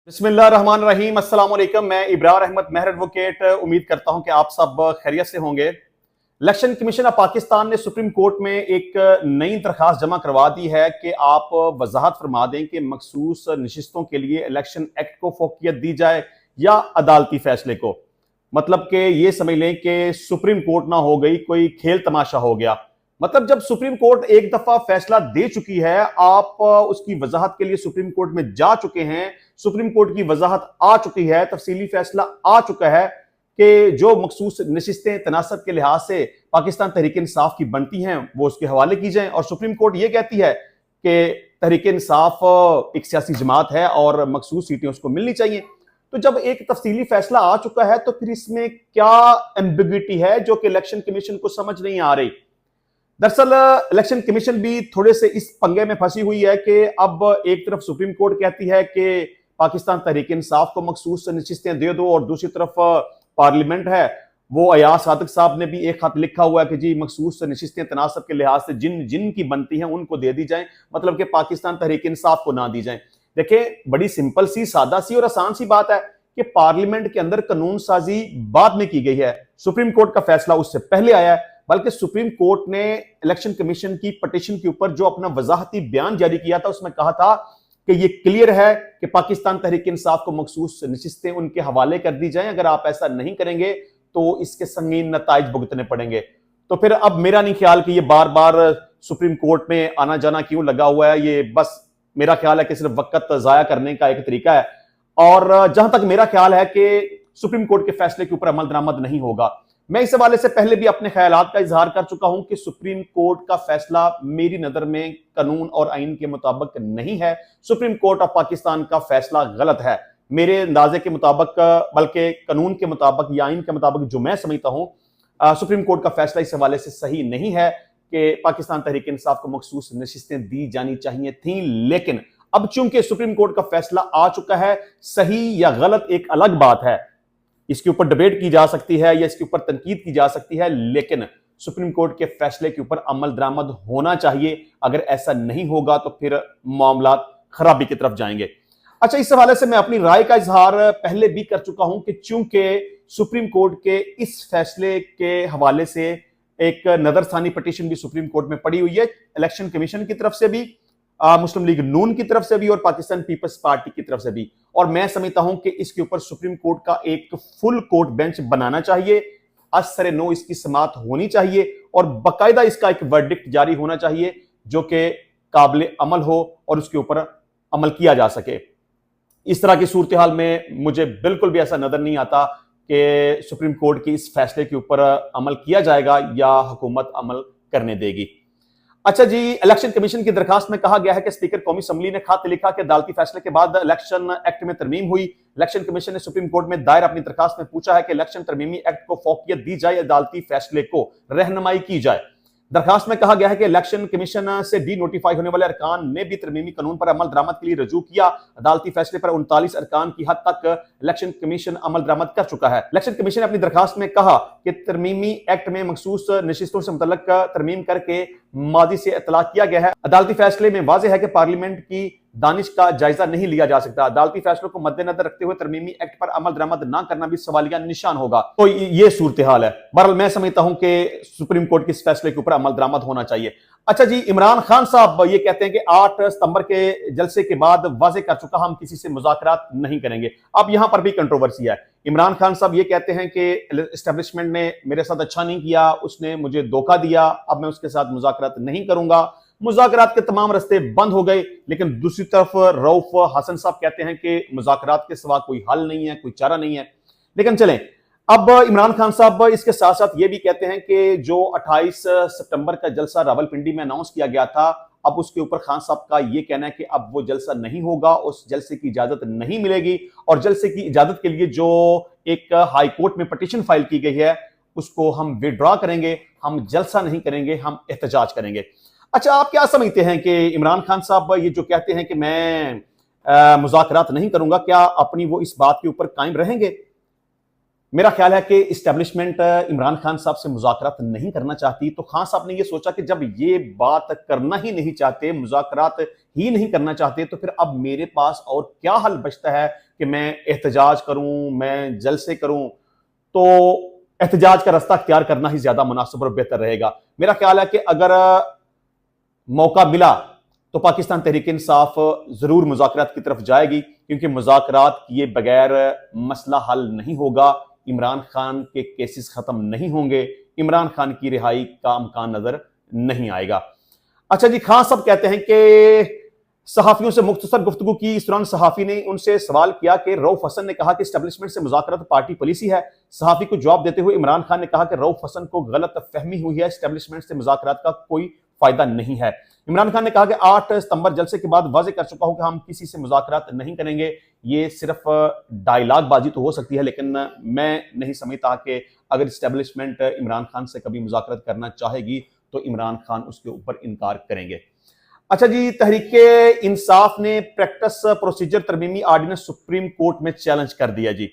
बिस्मिल्लाहिर्रहमानिर्रहीम। अस्सलाम वालेकुम। मैं इब्रार अहमद महर एडवोकेट उम्मीद करता हूं कि आप सब खैरियत से होंगे। इलेक्शन कमीशन ऑफ पाकिस्तान ने सुप्रीम कोर्ट में एक नई दरखास्त जमा करवा दी है कि आप वजाहत फरमा दें कि मखसूस नशिस्तों के लिए इलेक्शन एक्ट को फोकियत दी जाए या अदालती फैसले को। मतलब कि ये समझ लें कि सुप्रीम कोर्ट ना हो गई कोई खेल तमाशा हो गया। मतलब जब सुप्रीम कोर्ट एक दफा फैसला दे चुकी है, आप उसकी वजाहत के लिए सुप्रीम कोर्ट में जा चुके हैं, सुप्रीम कोर्ट की वजाहत आ चुकी है, तफसीली फैसला आ चुका है कि जो मखसूस नशिस्तें तनासब के लिहाज से पाकिस्तान तहरीक इंसाफ की बनती हैं वो उसके हवाले की जाएं। और सुप्रीम कोर्ट ये कहती है कि तहरीक इंसाफ एक सियासी जमात है और मखसूस सीटें उसको मिलनी चाहिए। तो जब एक तफसीली फैसला आ चुका है तो फिर इसमें क्या एम्बिग्विटी है जो कि इलेक्शन कमीशन को समझ नहीं आ रही। दरअसल इलेक्शन कमीशन भी थोड़े से इस पंगे में फंसी हुई है कि अब एक तरफ सुप्रीम कोर्ट कहती है कि पाकिस्तान तहरीक इंसाफ को मखसूस नशिस्तें दे दो, और दूसरी तरफ पार्लियामेंट है, वो अयाज सादिक साहब ने भी एक खत लिखा हुआ है कि जी मखसूस नशिस्तें तनासब के लिहाज से जिन जिन की बनती हैं उनको दे दी जाएं, मतलब कि पाकिस्तान तहरीक इंसाफ को ना दी जाएं। देखिए, बड़ी सिंपल सी, सादा सी और आसान सी बात है कि पार्लियामेंट के अंदर कानून साजी बाद में की गई है, सुप्रीम कोर्ट का फैसला उससे पहले आया है। बल्कि सुप्रीम कोर्ट ने इलेक्शन कमीशन की पटिशन के ऊपर जो अपना वजाहती बयान जारी किया था उसमें कहा था कि ये क्लियर है कि पाकिस्तान तहरीक इंसाफ को मखसूस नशिस्तें उनके हवाले कर दी जाएं, अगर आप ऐसा नहीं करेंगे तो इसके संगीन नताइज भुगतने पड़ेंगे। तो फिर अब मेरा नहीं ख्याल कि ये बार बार सुप्रीम कोर्ट में आना जाना क्यों लगा हुआ है, ये बस मेरा ख्याल है कि सिर्फ वक्त जाया करने का एक तरीका है। और जहां तक मेरा ख्याल है कि सुप्रीम कोर्ट के फैसले के ऊपर अमल दरामद नहीं होगा। मैं इस हवाले से पहले भी अपने ख्यालात का इजहार कर चुका हूं कि सुप्रीम कोर्ट का फैसला मेरी नजर में कानून और आइन के मुताबिक नहीं है। सुप्रीम कोर्ट ऑफ पाकिस्तान का फैसला गलत है मेरे अंदाजे के मुताबिक, बल्कि कानून के मुताबिक या आइन के मुताबिक जो मैं समझता हूं, सुप्रीम कोर्ट का फैसला इस हवाले से सही नहीं है कि पाकिस्तान तहरीक इंसाफ को मखसूस नशिस्तें दी जानी चाहिए थी। लेकिन अब चूंकि सुप्रीम कोर्ट का फैसला आ चुका है, सही या गलत एक अलग बात है, इसके ऊपर डिबेट की जा सकती है या इसके ऊपर तनकीद की जा सकती है, लेकिन सुप्रीम कोर्ट के फैसले के ऊपर अमल दरामद होना चाहिए। अगर ऐसा नहीं होगा तो फिर मामला खराबी की तरफ जाएंगे। अच्छा, इस हवाले से मैं अपनी राय का इजहार पहले भी कर चुका हूं कि चूंकि सुप्रीम कोर्ट के इस फैसले के हवाले से एक नजरसानी पटिशन भी सुप्रीम कोर्ट में पड़ी हुई है, इलेक्शन कमीशन की तरफ से भी, मुस्लिम लीग नून की तरफ से भी और पाकिस्तान पीपल्स पार्टी की तरफ से भी। और मैं समझता हूं कि इसके ऊपर सुप्रीम कोर्ट का एक फुल कोर्ट बेंच बनाना चाहिए, असर नो इसकी समाअत होनी चाहिए और बाकायदा इसका एक वर्डिक्ट जारी होना चाहिए जो कि काबिल अमल हो और उसके ऊपर अमल किया जा सके। इस तरह की सूरत हाल में मुझे बिल्कुल भी ऐसा नजर नहीं आता कि सुप्रीम कोर्ट के इस फैसले के ऊपर अमल किया जाएगा या हुकूमत अमल करने देगी। अच्छा जी, इलेक्शन कमीशन की दरखास्त में कहा गया है कि स्पीकर कौमी असम्बली ने खत लिखा कि अदालती फैसले के बाद इलेक्शन एक्ट में तरमीम हुई। इलेक्शन कमीशन ने सुप्रीम कोर्ट में दायर अपनी दरखास्त में पूछा है कि इलेक्शन तरमीमी एक्ट को फौकियत दी जाए, अदालती फैसले को रहनुमाई की जाए। दरखास्त में कहा गया है कि इलेक्शन कमीशन से डी नोटिफाई होने वाले अरकान ने भी तरमीमी कानून पर अमल दरामद के लिए रजू किया। अदालती फैसले पर 39 अरकान की हद तक इलेक्शन कमीशन अमल दरामद कर चुका है। इलेक्शन कमीशन ने अपनी दरखास्त में कहा कि तरमीमी एक्ट में मखसूस नशिस्तों से मुतल्लक तरमीम करके मादी से इतला किया गया है। अदालती फैसले में वाज़ेह है कि पार्लियामेंट की दानिश का जायजा नहीं लिया जा सकता। अदालती फैसलों को मद्देनजर रखते हुए तरमीमी एक्ट पर अमल दरामद ना करना भी सवालिया निशान होगा। तो ये सूरत हाल है। बहरहाल मैं समझता हूं कि सुप्रीम कोर्ट के इस फैसले के ऊपर अमल दरामद होना चाहिए। अच्छा जी, इमरान खान साहब ये कहते हैं कि 8 सितंबर के जलसे के बाद वाज़ेह कर चुका हम किसी से मुज़ाकरात नहीं करेंगे। अब यहां पर भी कंट्रोवर्सी है। इमरान खान साहब ये कहते हैं कि एस्टेब्लिशमेंट ने मेरे साथ अच्छा नहीं किया, उसने मुझे धोखा दिया, अब मैं उसके साथ मुज़ाकरात नहीं करूंगा, मुज़ाकरात के तमाम रास्ते बंद हो गए। लेकिन दूसरी तरफ रऊफ हसन साहब कहते हैं कि मुज़ाकरात के सिवा कोई हल नहीं है, कोई चारा नहीं है। लेकिन चलें, अब इमरान खान साहब इसके साथ साथ ये भी कहते हैं कि जो 28 सितंबर का जलसा रावलपिंडी में अनाउंस किया गया था, अब उसके ऊपर खान साहब का ये कहना है कि अब वो जलसा नहीं होगा, उस जलसे की इजाजत नहीं मिलेगी और जलसे की इजाजत के लिए जो एक हाई कोर्ट में पटिशन फाइल की गई है उसको हम विड्रॉ करेंगे, हम जलसा नहीं करेंगे, हम एहतजाज करेंगे। अच्छा, आप क्या समझते हैं कि इमरान खान साहब ये जो कहते हैं कि मैं मुज़ाकरात नहीं करूंगा, क्या अपनी वो इस बात के ऊपर कायम रहेंगे? मेरा ख्याल है कि इस्टेब्लिशमेंट इमरान खान साहब से मुज़ाकरात नहीं करना चाहती, तो खान साहब ने यह सोचा कि जब ये बात करना ही नहीं चाहते, मुज़ाकरात ही नहीं करना चाहते, तो फिर अब मेरे पास और क्या हल बचता है कि मैं एहतजाज करूं, मैं जलसे करूं। तो एहतजाज का रास्ता अख्तियार करना ही ज्यादा मुनासिब और बेहतर रहेगा। मेरा ख्याल है कि अगर मौका मिला तो पाकिस्तान तहरीक इंसाफ जरूर मुज़ाकरात की तरफ जाएगी, क्योंकि मुज़ाकरात किए बगैर मसला हल नहीं होगा, इमरान खान के केसेस खत्म नहीं होंगे, इमरान खान की रिहाई का अमकान नजर नहीं आएगा। अच्छा जी, खान साहब कहते हैं कि सहाफियों से मुख्तसर गुफ्तगू की। इस दौरान सहाफी ने उनसे सवाल किया कि रऊफ हसन ने कहा कि एस्टेब्लिशमेंट से मुज़ाकरात पार्टी पॉलिसी है। सहाफी को जवाब देते हुए इमरान खान ने कहा कि रऊफ हसन को गलत फहमी हुई है, एस्टेब्लिशमेंट से मुज़ाकरात का कोई फायदा नहीं है। इमरान खान ने कहा कि 8 सितंबर जलसे के बाद वाज़ेह कर चुका हूं कि हम किसी से मुज़ाकरात नहीं करेंगे। ये सिर्फ डायलॉग बाजी तो हो सकती है, लेकिन मैं नहीं समझता कि अगर एस्टेब्लिशमेंट इमरान खान से कभी मुज़ाकरात करना चाहेगी तो इमरान खान उसके ऊपर इनकार करेंगे। अच्छा जी, तहरीक इंसाफ ने प्रैक्टिस प्रोसीजर तरमीमी ऑर्डिनेंस सुप्रीम कोर्ट में चैलेंज कर दिया जी।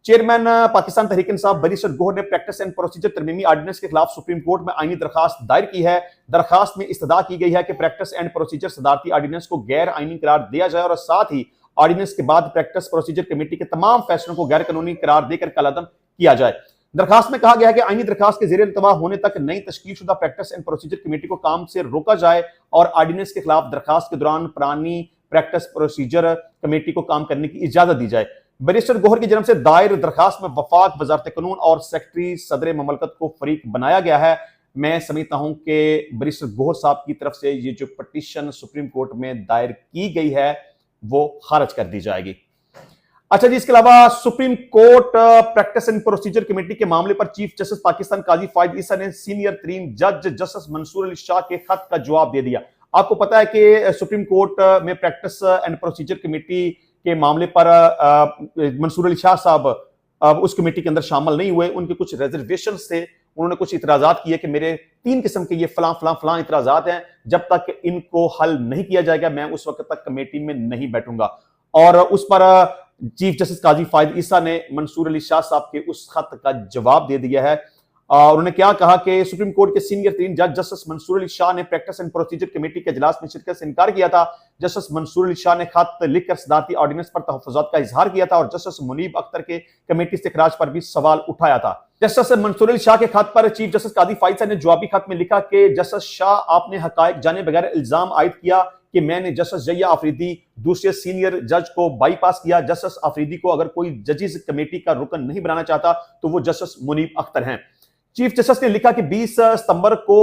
चेयरमैन पाकिस्तान तहरीक इंसाफ बैरिस्टर गोहर ने प्रैक्टिस एंड प्रोसीजर तरमीमी ऑर्डिनेंस के खिलाफ सुप्रीम कोर्ट में आईनी दरखास्त दायर की है। दरखास्त में इस्तदा की गई है कि प्रैक्टिस एंड प्रोसीजर सदारती ऑर्डिनेंस को गैर आईनी करार दिया जाए और साथ ही ऑर्डिनेंस के बाद प्रैक्टिस प्रोसीजर कमेटी के तमाम फैसलों को गैर कानूनी करार देकर कलअदम किया जाए। दरखास्त में कहा गया है कि आईनी दरखास्त के ज़ेरे इल्तवा होने तक नई तश्कील शुदा प्रैक्टिस एंड प्रोसीजर कमेटी को काम से रोका जाए और ऑर्डिनेंस के खिलाफ दरखास्त के दौरान पुरानी प्रैक्टिस प्रोसीजर कमेटी को काम करने की इजाजत दी जाए। बैरिस्टर गोहर की जन्म से दायर दरखास्त में वफाक वजारत कानून और सेक्रेटरी सदर ममलकत को फरीक बनाया गया है। मैं समझता हूं कि बैरिस्टर गोहर साहब की तरफ से ये जो पटिशन सुप्रीम कोर्ट में दायर की गई है वो खारिज कर दी जाएगी। अच्छा जी, इसके अलावा supreme court practice and procedure committee के मामले पर चीफ जस्टिस पाकिस्तान काजी फायद ईसा ने सीनियर तरीन जज जस्टिस मंसूर अली शाह के खत का जवाब दे दिया। आपको पता है कि सुप्रीम कोर्ट में प्रैक्टिस एंड प्रोसीजर कमेटी के मामले पर मंसूर अली शाह साहब उस कमेटी के अंदर शामिल नहीं हुए। उनके कुछ रिजर्वेशन थे, उन्होंने कुछ इतराजात किए कि मेरे 3 किस्म के ये फलां फलां फलां इतराजात हैं, जब तक इनको हल नहीं किया जाएगा मैं उस वक्त तक कमेटी में नहीं बैठूंगा। और उस पर चीफ जस्टिस काजी फायद ईसा ने मंसूर अली शाह साहब के उस खत का जवाब दे दिया है। उन्होंने क्या कहा कि सुप्रीम कोर्ट के सीनियर तरीन जज जस्टिस मंसूर अली शाह ने प्रैक्टिस एंड प्रोसीजर कमेटी के इजलास में शिरकत से इनकार किया था। जस्टिस मंसूर अली शाह ने खत लिखकर सदारती ऑर्डिनेंस पर तहफ्फुज़ात का इजहार किया था और जस्टिस मुनीब अख्तर के कमेटी से इखराज पर भी सवाल उठाया था। जस्टिस मंसूर अली शाह के खत पर चीफ जस्टिस काजी फायद साहब ने जवाबी खत में लिखा कि जस्टिस शाह, आपने हकायक जाने बगैर इल्जाम आयद किया कि मैंने जस्टिस जैया आफरीदी दूसरे सीनियर जज को बाईपास किया। जस्टिस आफरीदी को अगर कोई जजेस कमेटी का रुकन नहीं बनाना चाहता तो वो जस्टिस मुनीब अख्तर हैं। चीफ जस्टिस ने लिखा कि 20 सितंबर को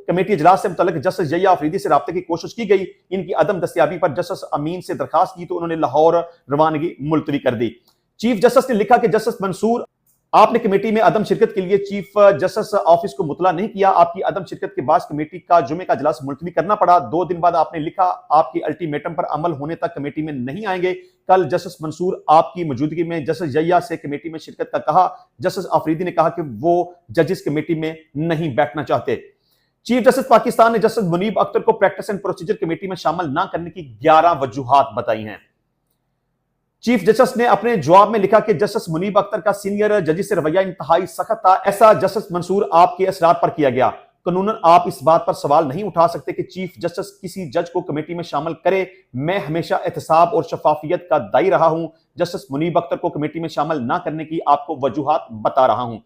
कमेटी इजलास से मुतल्लिक जस्टिस जैया आफरीदी से राब्ते की कोशिश की गई। इनकी अदम दस्तयाबी पर जस्टिस अमीन से दरखास्त की तो उन्होंने लाहौर रवानगी मुलतवी कर दी। चीफ जस्टिस ने लिखा कि जस्टिस मंसूर, आपने कमेटी में अदम शिरकत के लिए चीफ जस्टिस ऑफिस को मुतला नहीं किया। आपकी अदम शिरकत के बाद कमेटी का जुमे का इजलास मुलतवी करना पड़ा। 2 दिन बाद आपने लिखा आपकी अल्टीमेटम पर अमल होने तक कमेटी में नहीं आएंगे। कल जस्टिस मंसूर आपकी मौजूदगी में जस्टिस जैया से कमेटी में शिरकत का कहा। जस्टिस आफरीदी ने कहा कि वो जजेस कमेटी में नहीं बैठना चाहते। चीफ जस्टिस पाकिस्तान ने जस्टिस मुनीब अख्तर को प्रैक्टिस एंड प्रोसीजर कमेटी में शामिल न करने की 11 वजूहात बताई हैं। चीफ जस्टिस ने अपने जवाब में लिखा कि जस्टिस मुनीब अख्तर का सीनियर जजेस से रवैया इंतहाई सख्त था। ऐसा जस्टिस मंसूर आपके असरात पर किया गया। कानूनन आप इस बात पर सवाल नहीं उठा सकते कि चीफ जस्टिस किसी जज को कमेटी में शामिल करे। मैं हमेशा एहतसाब और शफाफियत का दाई रहा हूं। जस्टिस मुनीब अख्तर को कमेटी में शामिल न करने की आपको वजूहात बता रहा हूं।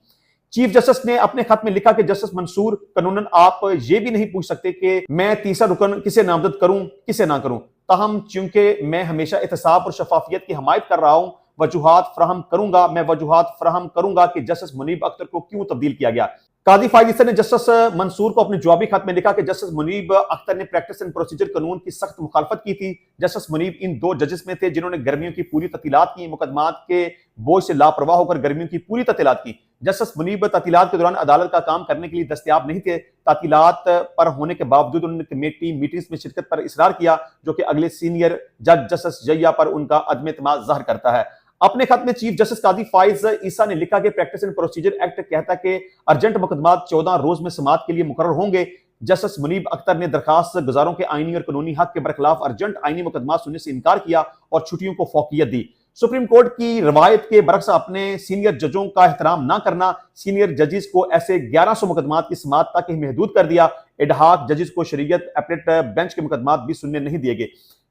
चीफ जस्टिस ने अपने खत में लिखा कि जस्टिस मंसूर, कानूनन आप ये भी नहीं पूछ सकते कि मैं तीसरा रुकन किसे नामजद करूं किसे ना करूं। ताहम चूंकि मैं हमेशा एहतसाब और शफाफियत की हमायत कर रहा हूं, वजूहात फ्राहम करूंगा। मैं वजूहात फ्राहम करूंगा कि जस्टिस मुनीब अख्तर को क्यों तब्दील किया गया। काजी फायद ईसा ने जस्टिस मंसूर को अपने जवाबी खत में लिखा कि जस्टिस मुनीब अख्तर ने प्रैक्टिस एंड प्रोसीजर कानून की सख्त मुखालफत की थी। जस्टिस मुनीब इन 2 जजेस में थे जिन्होंने गर्मियों की पूरी ततीलात की, मुकदमात के बोझ से लापरवाह होकर गर्मियों की पूरी ततीलात की। जस्टिस मुनीब ततीलात के दौरान अदालत का काम करने के लिए दस्तयाब नहीं थे। ततीलात पर होने के बावजूद उन्होंने कमेटी मीटिंग्स में शिरकत पर इसरार किया, जो कि अगले सीनियर जज जस्टिस जैया पर उनका अदम एतमाद जाहिर करता है। अपने खत में चीफ जस्टिस काजी फायद ईसा ने लिखा कि प्रैक्टिस एंड प्रोसीजर एक्ट कहता है कि अर्जेंट मुकदमात 14 रोज में समाअत के लिए मुकर्रर होंगे। जस्टिस मुनीब अख्तर ने दरखास्त गुजारों के आईनी और कानूनी हक के बरखिलाफ अर्जेंट आईनी मुकदमात सुनने से इनकार किया और छुट्टियों को फौकियत दी। सुप्रीम कोर्ट की रवायत के बरक्स अपने सीनियर जजों का एहतराम ना करना, सीनियर जजेस को ऐसे 1100 मुकदमात की समाअत तक ही महदूद कर दिया। एडहाक जजेस को शरीयत अपीलेट बेंच के मुकदमात भी सुनने नहीं दिए गए।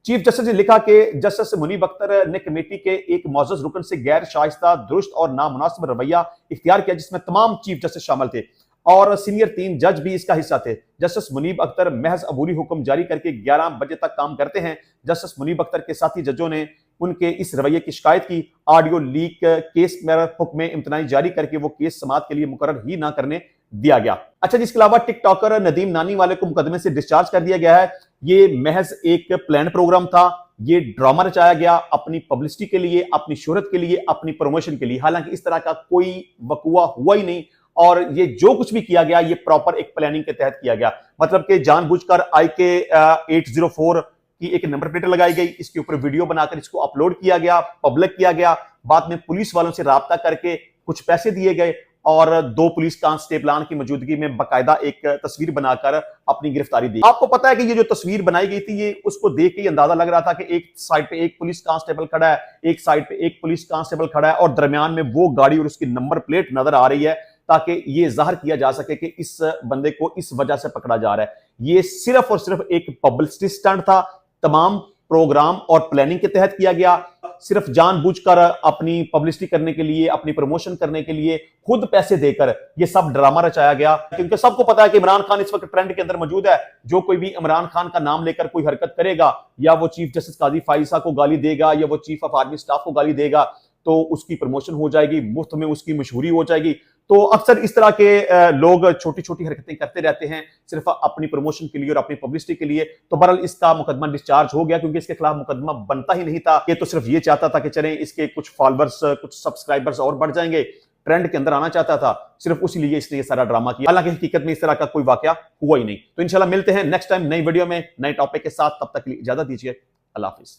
चीफ जस्टिस ने लिखा कि जस्टिस मुनीब अख्तर ने कमेटी के एक मौजूद रुकन से गैर शाइस्ता, दुरुस्त और नामुनासिब रवैया इख्तियार किया, जिसमें तमाम चीफ जस्टिस शामिल थे और सीनियर 3 जज भी इसका हिस्सा थे। जस्टिस मुनीब अख्तर महज अबूरी हुक्म जारी करके 11 बजे तक काम करते हैं। जस्टिस मुनीब अख्तर के साथी जजों ने उनके इस रवैये की शिकायत की। ऑडियो लीक केस में हुक्म इम्तनाई जारी करके वो केस समाअत के लिए मुकर्रर ही ना करने दिया गया। अच्छा, जिसके अलावा टिकटॉकर नदीम नानी वाले को मुकदमे से डिस्चार्ज कर दिया गया है। ये महज एक प्लान प्रोग्राम था, ये ड्रामा रचाया गया अपनी पब्लिसिटी के लिए, अपनी शोहरत के लिए, अपनी प्रमोशन के लिए। हालांकि इस तरह का कोई वकुआ हुआ ही नहीं और ये जो कुछ भी किया गया ये प्रॉपर एक प्लानिंग के तहत किया गया। मतलब कि जानबूझकर IK 804 की एक नंबर प्लेट लगाई गई, इसके ऊपर वीडियो बनाकर इसको अपलोड किया गया, पब्लिक किया गया। बाद में पुलिस वालों से राब्ता करके कुछ पैसे दिए गए और 2 पुलिस कांस्टेबलान की मौजूदगी में बाकायदा एक तस्वीर बनाकर अपनी गिरफ्तारी दी। आपको पता है कि ये जो तस्वीर बनाई गई थी, ये उसको देख के अंदाजा लग रहा था कि एक साइड पे एक पुलिस कांस्टेबल खड़ा है, एक साइड पे एक पुलिस कांस्टेबल खड़ा है और दरमियान में वो गाड़ी और उसकी नंबर प्लेट नजर आ रही है, ताकि ये जाहिर किया जा सके कि इस बंदे को इस वजह से पकड़ा जा रहा है। ये सिर्फ और सिर्फ एक पब्लिसिटी स्टंट था, तमाम प्रोग्राम और प्लानिंग के तहत किया गया। सिर्फ जानबूझकर अपनी पब्लिसिटी करने के लिए, अपनी प्रमोशन करने के लिए खुद पैसे देकर ये सब ड्रामा रचाया गया। क्योंकि सबको पता है कि इमरान खान इस वक्त ट्रेंड के अंदर मौजूद है। जो कोई भी इमरान खान का नाम लेकर कोई हरकत करेगा, या वो चीफ जस्टिस काजी फाइसा को गाली देगा, या वो चीफ ऑफ आर्मी स्टाफ को गाली देगा, तो उसकी प्रमोशन हो जाएगी, मुफ्त में उसकी मशहूरी हो जाएगी। तो अक्सर इस तरह के लोग छोटी छोटी हरकतें करते रहते हैं सिर्फ अपनी प्रमोशन के लिए और अपनी पब्लिसिटी के लिए। तो बहरहाल इसका मुकदमा डिस्चार्ज हो गया, क्योंकि इसके खिलाफ मुकदमा बनता ही नहीं था। ये तो सिर्फ ये चाहता था कि चलें इसके कुछ फॉलोअर्स, कुछ सब्सक्राइबर्स और बढ़ जाएंगे, ट्रेंड के अंदर आना चाहता था, सिर्फ उसी लिए इसने ये सारा ड्रामा किया। हालांकि हकीकत में इस तरह का कोई वाकया हुआ ही नहीं। तो इंशाल्लाह मिलते हैं नेक्स्ट टाइम नई वीडियो में नए टॉपिक के साथ। तब तक के लिए इजाजत दीजिए। अल्लाह हाफिज।